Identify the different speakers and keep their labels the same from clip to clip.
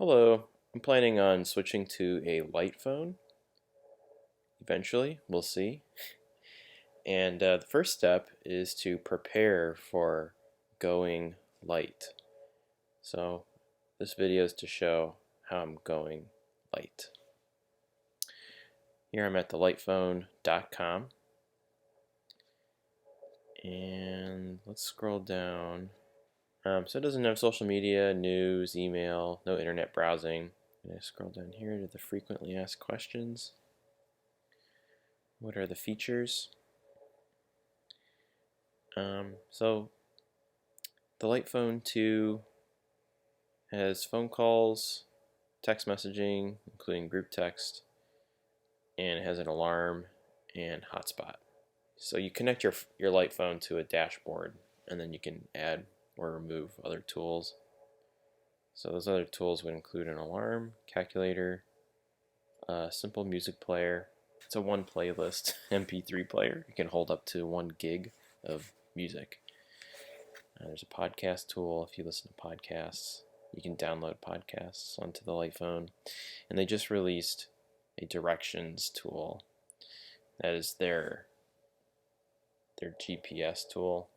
Speaker 1: Hello, I'm planning on switching to a light phone eventually, we'll see. And the first step is to prepare for going light. So this video is to show how I'm going light. Here I'm at thelitephone.com and let's scroll down. So it doesn't have social media, news, email, no internet browsing. And I scroll down here to the frequently asked questions. What are the features? So the Lite Phone 2 has phone calls, text messaging, including group text, and it has an alarm and hotspot. So you connect your Lite Phone to a dashboard, and then you can add or remove other tools. So those other tools would include an alarm, calculator, a simple music player. It's a one playlist MP3 player. You can hold up to 1 gig of music. There's a podcast tool. If you listen to podcasts, you can download podcasts onto the Lite Phone. And they just released a directions tool. That is their GPS tool.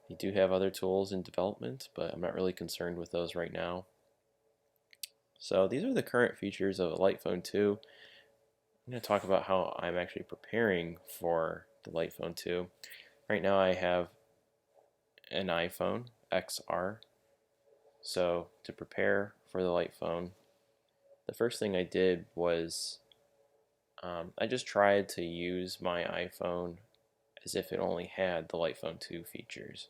Speaker 1: They do have other tools in development, but I'm not really concerned with those right now. So these are the current features of a Lite Phone 2. I'm going to talk about how I'm actually preparing for the Lite Phone 2. Right now I have an iPhone XR. So to prepare for the Lite Phone, the first thing I did was I just tried to use my iPhone as if it only had the Lite Phone 2 features.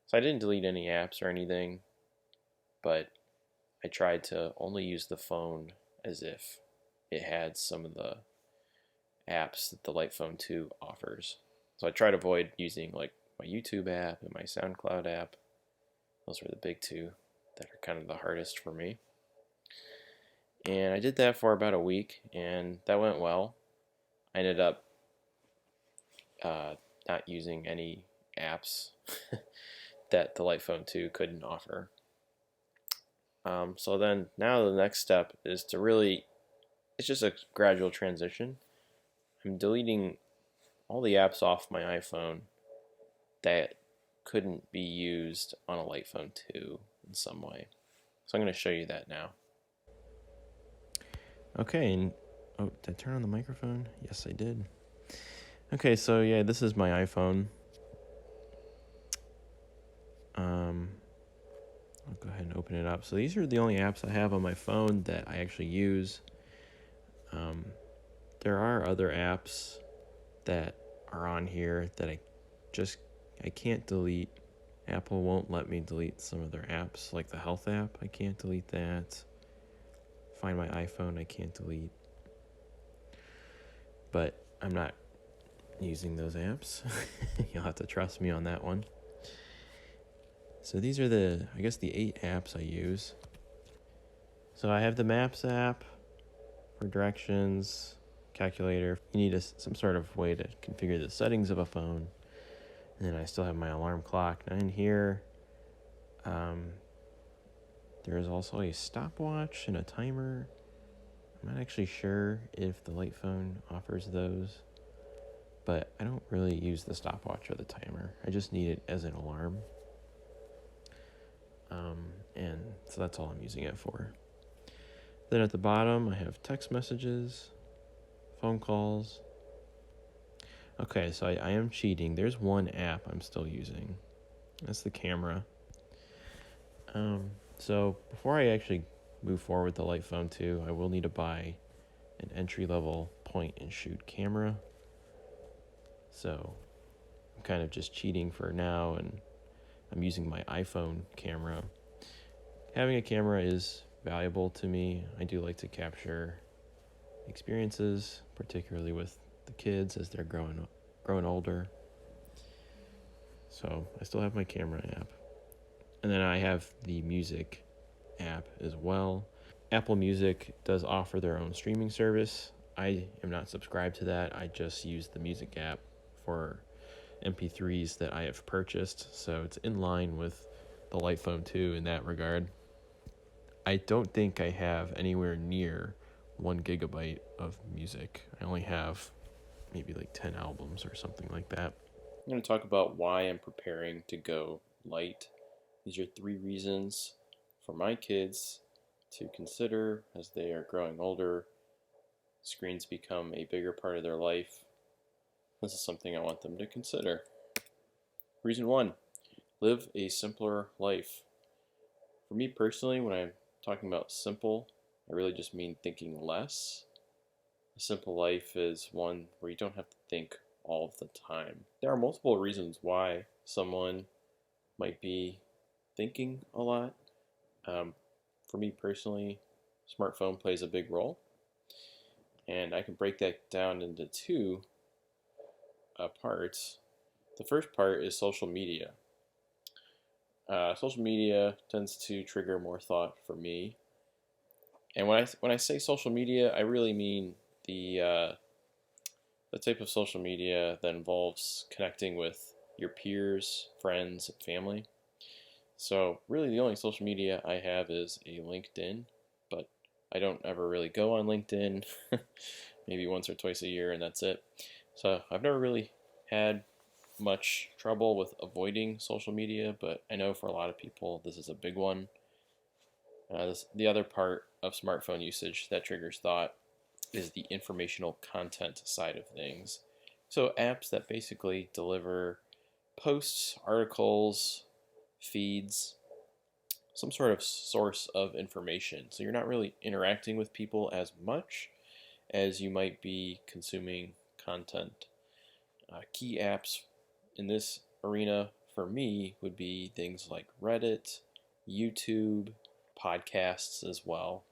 Speaker 1: So I didn't delete any apps or anything, but I tried to only use the phone as if it had some of the apps that the Lite Phone 2 offers. So I try to avoid using like my YouTube app and my SoundCloud app. Those were the big two that are kind of the hardest for me. And I did that for about a week, and that went well. I ended up not using any apps that the Lite Phone 2 couldn't offer. So then now the next step is to really, it's just a gradual transition. I'm deleting all the apps off my iPhone that couldn't be used on a Lite Phone 2 in some way. So I'm going to show you that now. Okay, and oh, did I turn on the microphone? Yes, I did. Okay, so yeah, this is my iPhone. I'll go ahead and open it up. So these are the only apps I have on my phone that I actually use. There are other apps that are on here that I can't delete. Apple won't let me delete some of their apps, like the health app. I can't delete that. Find My iPhone, I can't delete. But I'm not using those apps. You'll have to trust me on that one. So these are the 8 apps I use. So I have the Maps app for directions, calculator. You need some sort of way to configure the settings of a phone. And then I still have my alarm clock. And in here, there is also a stopwatch and a timer. I'm not actually sure if the Lite Phone offers those, but I don't really use the stopwatch or the timer. I just need it as an alarm. And so that's all I'm using it for. Then at the bottom, I have text messages, phone calls. Okay, so I am cheating. There's one app I'm still using. That's the camera. So before I actually move forward with the Lite Phone 2, I will need to buy an entry-level point-and-shoot camera. So I'm kind of just cheating for now, and I'm using my iPhone camera. Having a camera is valuable to me. I do like to capture experiences, particularly with the kids as they're growing older. So I still have my camera app. And then I have the music app as well. Apple Music does offer their own streaming service. I am not subscribed to that. I just use the music app for MP3s that I have purchased. So it's in line with the Lite Phone 2 in that regard. I don't think I have anywhere near 1 gigabyte of music. I only have maybe like 10 albums or something like that. I'm going to talk about why I'm preparing to go light. These are 3 reasons for my kids to consider as they are growing older. Screens become a bigger part of their life. This is something I want them to consider. Reason 1, live a simpler life. For me personally, when I'm talking about simple, I really just mean thinking less. A simple life is one where you don't have to think all of the time. There are multiple reasons why someone might be thinking a lot. For me personally, smartphone plays a big role, and I can break that down into 2 parts. The first part is social media. Social media tends to trigger more thought for me, and when I say social media, I really mean the type of social media that involves connecting with your peers, friends, and family. So really the only social media I have is a LinkedIn, but I don't ever really go on LinkedIn, maybe once or twice a year, and that's it. So I've never really had much trouble with avoiding social media, but I know for a lot of people this is a big one. The other part of smartphone usage that triggers thought is the informational content side of things. So apps that basically deliver posts, articles, feeds, some sort of source of information. So you're not really interacting with people as much as you might be consuming content. Key apps in this arena for me would be things like Reddit, YouTube, podcasts as well.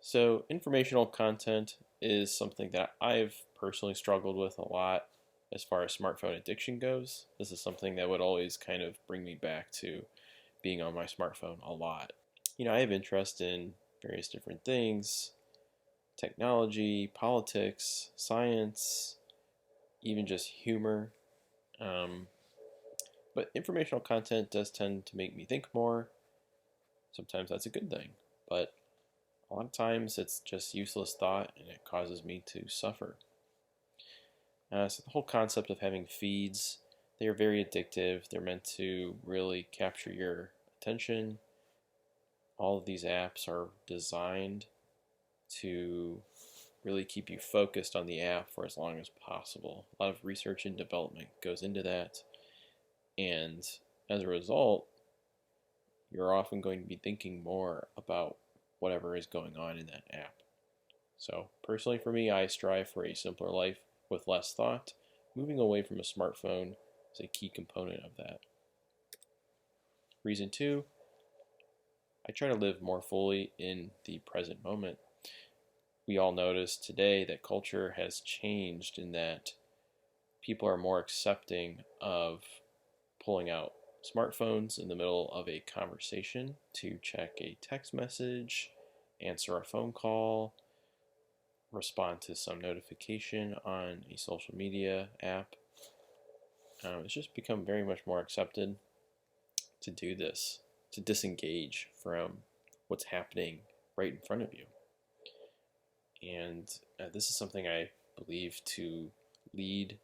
Speaker 1: So, informational content is something that I've personally struggled with a lot as far as smartphone addiction goes. This is something that would always kind of bring me back to being on my smartphone a lot. I have interest in various different things: technology, politics, science, even just humor. Um, but informational content does tend to make me think more. Sometimes that's a good thing, but a lot of times it's just useless thought and it causes me to suffer. So the whole concept of having feeds, they are very addictive. They're meant to really capture your attention. All of these apps are designed to really keep you focused on the app for as long as possible. A lot of research and development goes into that. And as a result, you're often going to be thinking more about whatever is going on in that app. So personally for me, I strive for a simpler life with less thought. Moving away from a smartphone is a key component of that. Reason 2, I try to live more fully in the present moment. We all notice today that culture has changed in that people are more accepting of pulling out smartphones in the middle of a conversation to check a text message, answer a phone call, respond to some notification on a social media app. It's just become very much more accepted to do this, to disengage from what's happening right in front of you. And this is something I believe to lead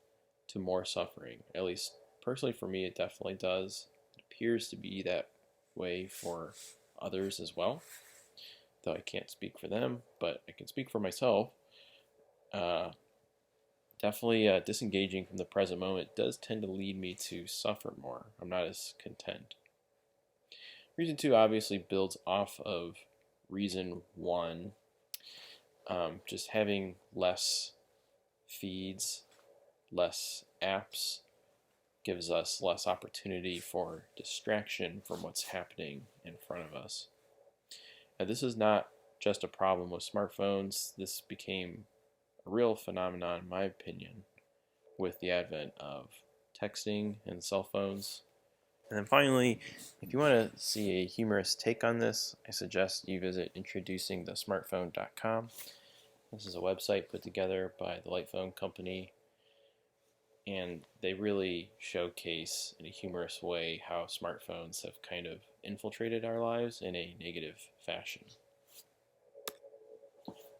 Speaker 1: to more suffering. At least personally for me, it definitely does. It appears to be that way for others as well, though I can't speak for them, but I can speak for myself. Definitely disengaging from the present moment does tend to lead me to suffer more. I'm not as content. Reason 2 obviously builds off of reason 1. Just having less feeds, less apps gives us less opportunity for distraction from what's happening in front of us. Now, this is not just a problem with smartphones. This became a real phenomenon, in my opinion, with the advent of texting and cell phones. And then finally, if you want to see a humorous take on this, I suggest you visit introducingthesmartphone.com. This is a website put together by the Lite phone company, and they really showcase in a humorous way how smartphones have kind of infiltrated our lives in a negative fashion.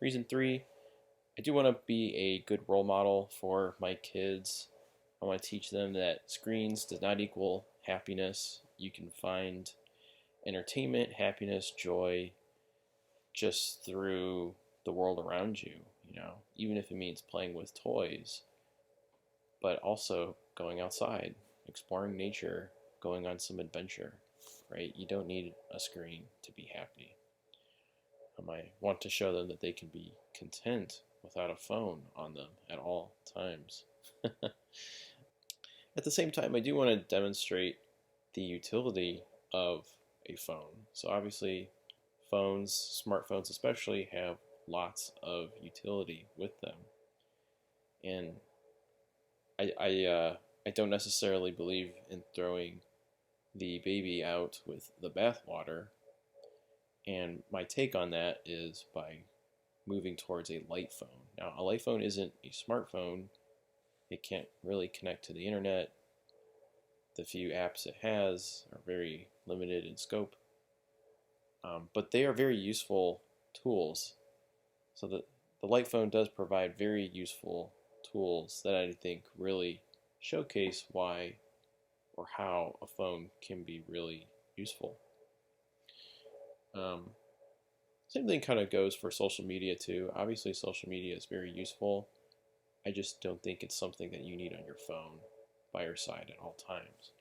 Speaker 1: Reason three, I do want to be a good role model for my kids. I want to teach them that screens does not equal happiness. You can find entertainment, happiness, joy just through the world around you, even if it means playing with toys, but also going outside, exploring nature, going on some adventure, right? You don't need a screen to be happy. I want to show them that they can be content without a phone on them at all times. At the same time, I do want to demonstrate the utility of a phone. So obviously, smartphones especially, have lots of utility with them. And I don't necessarily believe in throwing the baby out with the bathwater. And my take on that is by moving towards a light phone. Now, a light phone isn't a smartphone. It can't really connect to the internet. The few apps it has are very limited in scope. But they are very useful tools. So the light phone does provide very useful tools that I think really showcase why or how a phone can be really useful. Same thing kind of goes for social media too. Obviously, social media is very useful. I just don't think it's something that you need on your phone by your side at all times.